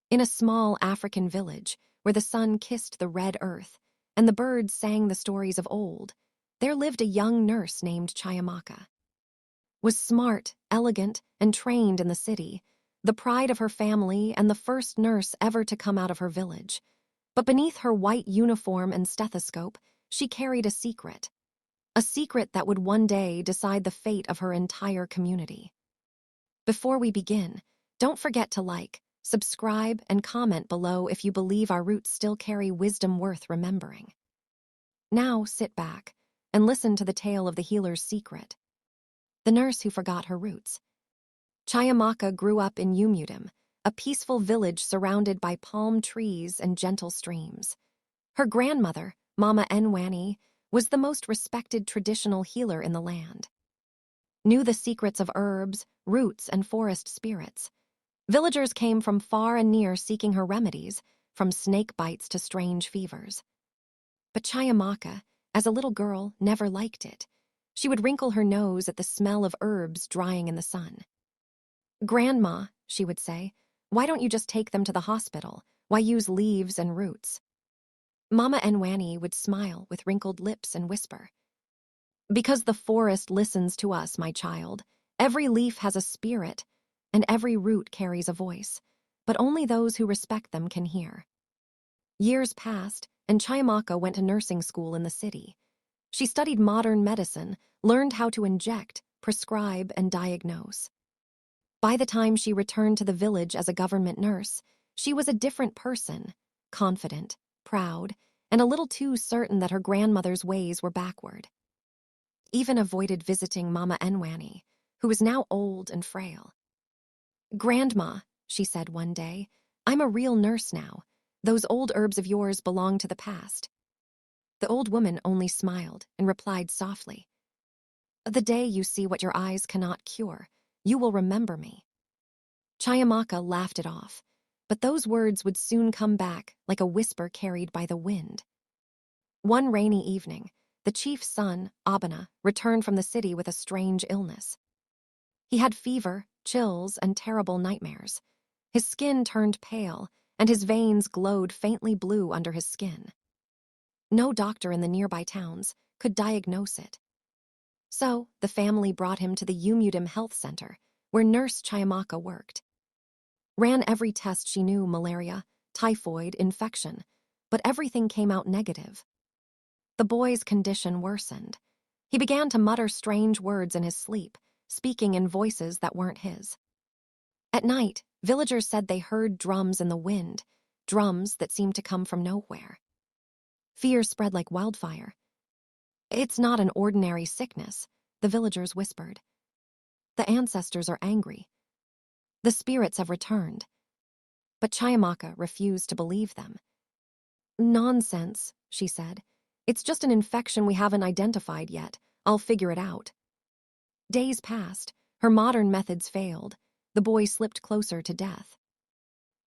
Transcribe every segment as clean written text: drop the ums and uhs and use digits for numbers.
In a small African village where the sun kissed the red earth and the birds sang the stories of old, there lived a young nurse named Chiamaka. Was smart, elegant, and trained in the city, the pride of her family and the first nurse ever to come out of her village. But beneath her white uniform and stethoscope, she carried a secret that would one day decide the fate of her entire community. Before we begin, don't forget to like, subscribe, and comment below if you believe our roots still carry wisdom worth remembering. Now sit back and listen to the tale of the healer's secret. The nurse who forgot her roots. Chiamaka grew up in Umudim, a peaceful village surrounded by palm trees and gentle streams. Her grandmother, Mama Enwani, was the most respected traditional healer in the land. Knew the secrets of herbs, roots, and forest spirits. Villagers came from far and near seeking her remedies, from snake bites to strange fevers. But Chiamaka, as a little girl, never liked it. She would wrinkle her nose at the smell of herbs drying in the sun. "Grandma," she would say, "why don't you just take them to the hospital? Why use leaves and roots?" Mama Enwani would smile with wrinkled lips and whisper, "Because the forest listens to us, my child. Every leaf has a spirit, and every root carries a voice, but only those who respect them can hear." Years passed, and Chiamaka went to nursing school in the city. She studied modern medicine, learned how to inject, prescribe, and diagnose. By the time she returned to the village as a government nurse, she was a different person, confident, proud, and a little too certain that her grandmother's ways were backward. Even avoided visiting Mama Enwani, who was now old and frail. "Grandma," she said one day, "I'm a real nurse now. Those old herbs of yours belong to the past." The old woman only smiled and replied softly, "The day you see what your eyes cannot cure, you will remember me." Chiamaka laughed it off, but those words would soon come back like a whisper carried by the wind. One rainy evening, the chief's son, Abana, returned from the city with a strange illness. He had fever, chills, and terrible nightmares. His skin turned pale, and his veins glowed faintly blue under his skin. No doctor in the nearby towns could diagnose it. So the family brought him to the Umudim Health Center, where Nurse Chiamaka worked. Ran every test she knew: malaria, typhoid, infection, but everything came out negative. The boy's condition worsened. He began to mutter strange words in his sleep, speaking in voices that weren't his. At night, villagers said they heard drums in the wind, drums that seemed to come from nowhere. Fear spread like wildfire. "It's not an ordinary sickness," the villagers whispered. "The ancestors are angry. The spirits have returned." But Chiamaka refused to believe them. "Nonsense," she said. "It's just an infection we haven't identified yet. I'll figure it out." Days passed. Her modern methods failed. The boy slipped closer to death.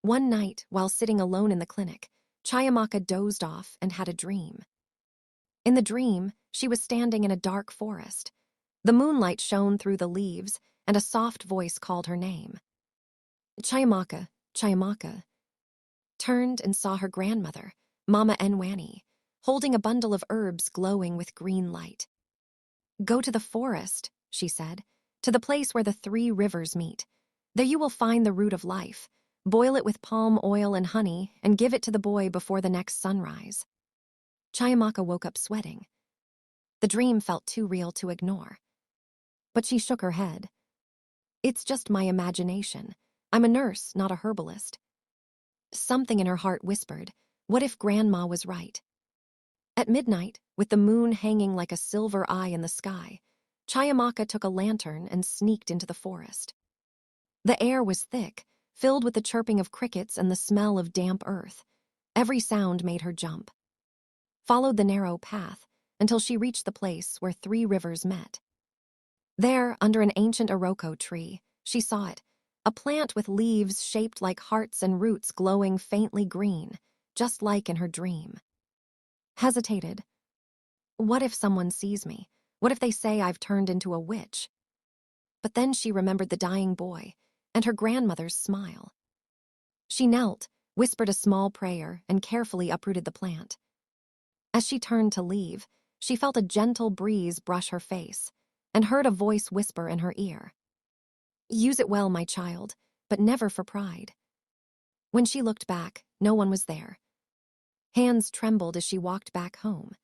One night, while sitting alone in the clinic, Chiamaka dozed off and had a dream. In the dream, she was standing in a dark forest. The moonlight shone through the leaves, and a soft voice called her name. "Chiamaka, Chiamaka." Turned and saw her grandmother, Mama Enwani, holding a bundle of herbs glowing with green light. "Go to the forest," she said, "to the place where the 3 rivers meet. There you will find the root of life. Boil it with palm oil and honey and give it to the boy before the next sunrise." Chiamaka woke up sweating. The dream felt too real to ignore. But she shook her head. "It's just my imagination. I'm a nurse, not a herbalist." Something in her heart whispered, what if Grandma was right? At midnight, with the moon hanging like a silver eye in the sky, Chiamaka took a lantern and sneaked into the forest. The air was thick, filled with the chirping of crickets and the smell of damp earth. Every sound made her jump. Followed the narrow path until she reached the place where 3 rivers met. There, under an ancient iroko tree, she saw it, a plant with leaves shaped like hearts and roots glowing faintly green, just like in her dream. Hesitated. What if someone sees me? What if they say I've turned into a witch? But then she remembered the dying boy and her grandmother's smile. She knelt, whispered a small prayer, and carefully uprooted the plant. As she turned to leave, she felt a gentle breeze brush her face and heard a voice whisper in her ear. "Use it well, my child, but never for pride." When she looked back, no one was there. Hands trembled as she walked back home.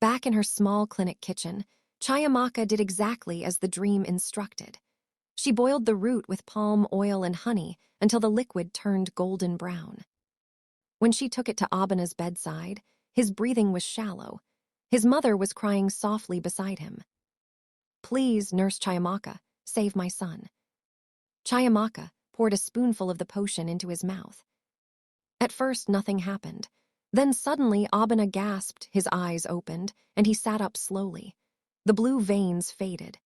Back in her small clinic kitchen, Chiamaka did exactly as the dream instructed. She boiled the root with palm oil and honey until the liquid turned golden brown. When she took it to Abana's bedside, his breathing was shallow. His mother was crying softly beside him. "Please, Nurse Chiamaka, save my son." Chiamaka poured a spoonful of the potion into his mouth. At first, nothing happened. Then suddenly, Abana gasped, his eyes opened, and he sat up slowly. The blue veins faded.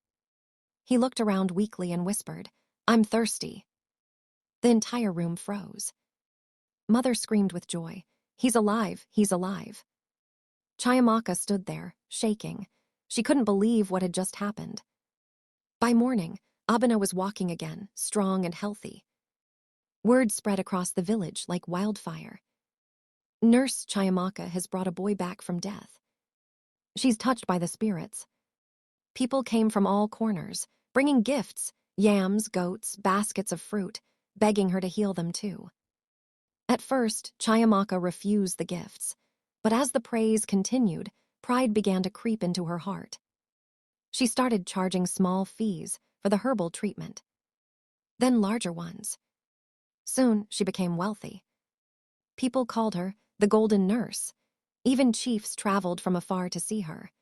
He looked around weakly and whispered, "I'm thirsty." The entire room froze. Mother screamed with joy, "He's alive, he's alive." Chiamaka stood there, shaking. She couldn't believe what had just happened. By morning, Abana was walking again, strong and healthy. Word spread across the village like wildfire. "Nurse Chiamaka has brought a boy back from death. She's touched by the spirits." People came from all corners, bringing gifts, yams, goats, baskets of fruit, begging her to heal them too. At first, Chiamaka refused the gifts, but as the praise continued, pride began to creep into her heart. She started charging small fees for the herbal treatment, then larger ones. Soon, she became wealthy. People called her the Golden Nurse. Even chiefs traveled from afar to see her.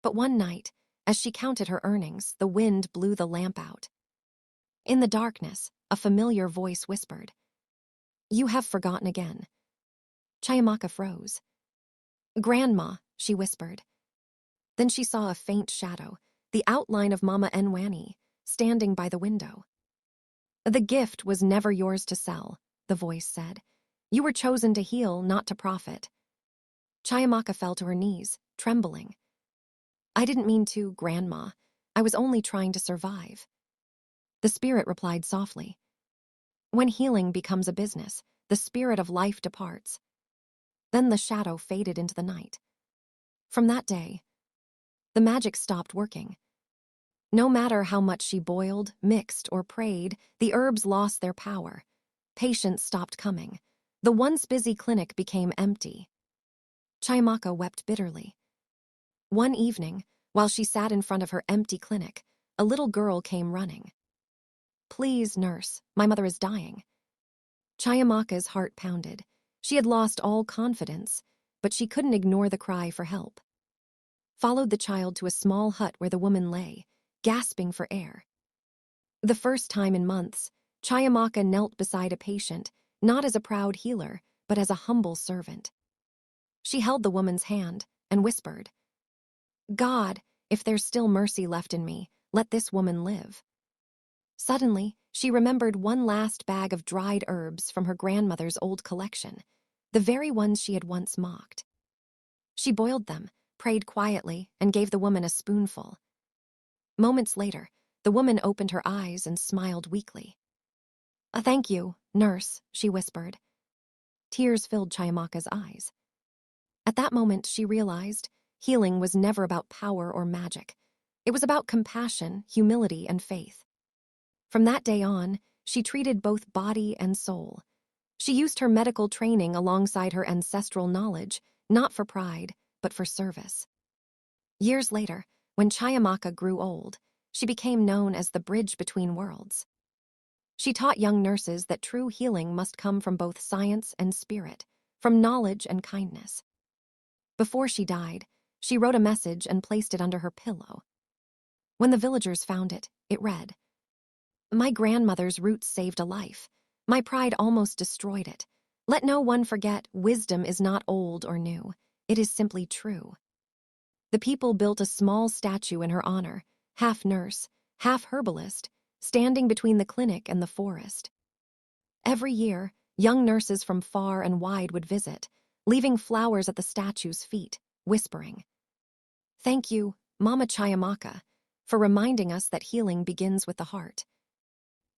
But one night, as she counted her earnings, the wind blew the lamp out. In the darkness, a familiar voice whispered, "You have forgotten again." Chiamaka froze. "Grandma," she whispered. Then she saw a faint shadow, the outline of Mama Enwani, standing by the window. "The gift was never yours to sell," the voice said. "You were chosen to heal, not to profit." Chiamaka fell to her knees, trembling. "I didn't mean to, Grandma. I was only trying to survive." The spirit replied softly, "When healing becomes a business, the spirit of life departs." Then the shadow faded into the night. From that day, the magic stopped working. No matter how much she boiled, mixed, or prayed, the herbs lost their power. Patients stopped coming. The once busy clinic became empty. Chiamaka wept bitterly. One evening, while she sat in front of her empty clinic, a little girl came running. "Please, nurse, my mother is dying." Chiamaka's heart pounded. She had lost all confidence, but she couldn't ignore the cry for help. Followed the child to a small hut where the woman lay, gasping for air. The first time in months, Chiamaka knelt beside a patient, not as a proud healer, but as a humble servant. She held the woman's hand and whispered, "God, if there's still mercy left in me, let this woman live." Suddenly, she remembered one last bag of dried herbs from her grandmother's old collection, the very ones she had once mocked. She boiled them, prayed quietly, and gave the woman a spoonful. Moments later, the woman opened her eyes and smiled weakly. Thank you, nurse," she whispered. Tears filled Chiamaka's eyes. At that moment, she realized healing was never about power or magic. It was about compassion, humility, and faith. From that day on, she treated both body and soul. She used her medical training alongside her ancestral knowledge, not for pride, but for service. Years later, when Chiamaka grew old, she became known as the bridge between worlds. She taught young nurses that true healing must come from both science and spirit, from knowledge and kindness. Before she died, she wrote a message and placed it under her pillow. When the villagers found it, it read, "My grandmother's roots saved a life. My pride almost destroyed it. Let no one forget, wisdom is not old or new. It is simply true." The people built a small statue in her honor, half nurse, half herbalist, standing between the clinic and the forest. Every year, young nurses from far and wide would visit, leaving flowers at the statue's feet, whispering, "Thank you, Mama Chiamaka, for reminding us that healing begins with the heart."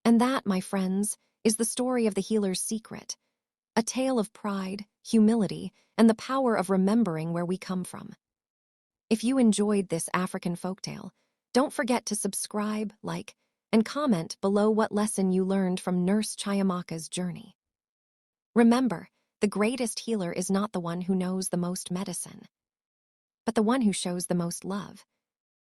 And that, my friends, is the story of the healer's secret, a tale of pride, humility, and the power of remembering where we come from. If you enjoyed this African folktale, don't forget to subscribe, like, and comment below what lesson you learned from Nurse Chiamaka's journey. Remember, the greatest healer is not the one who knows the most medicine, but the one who shows the most love.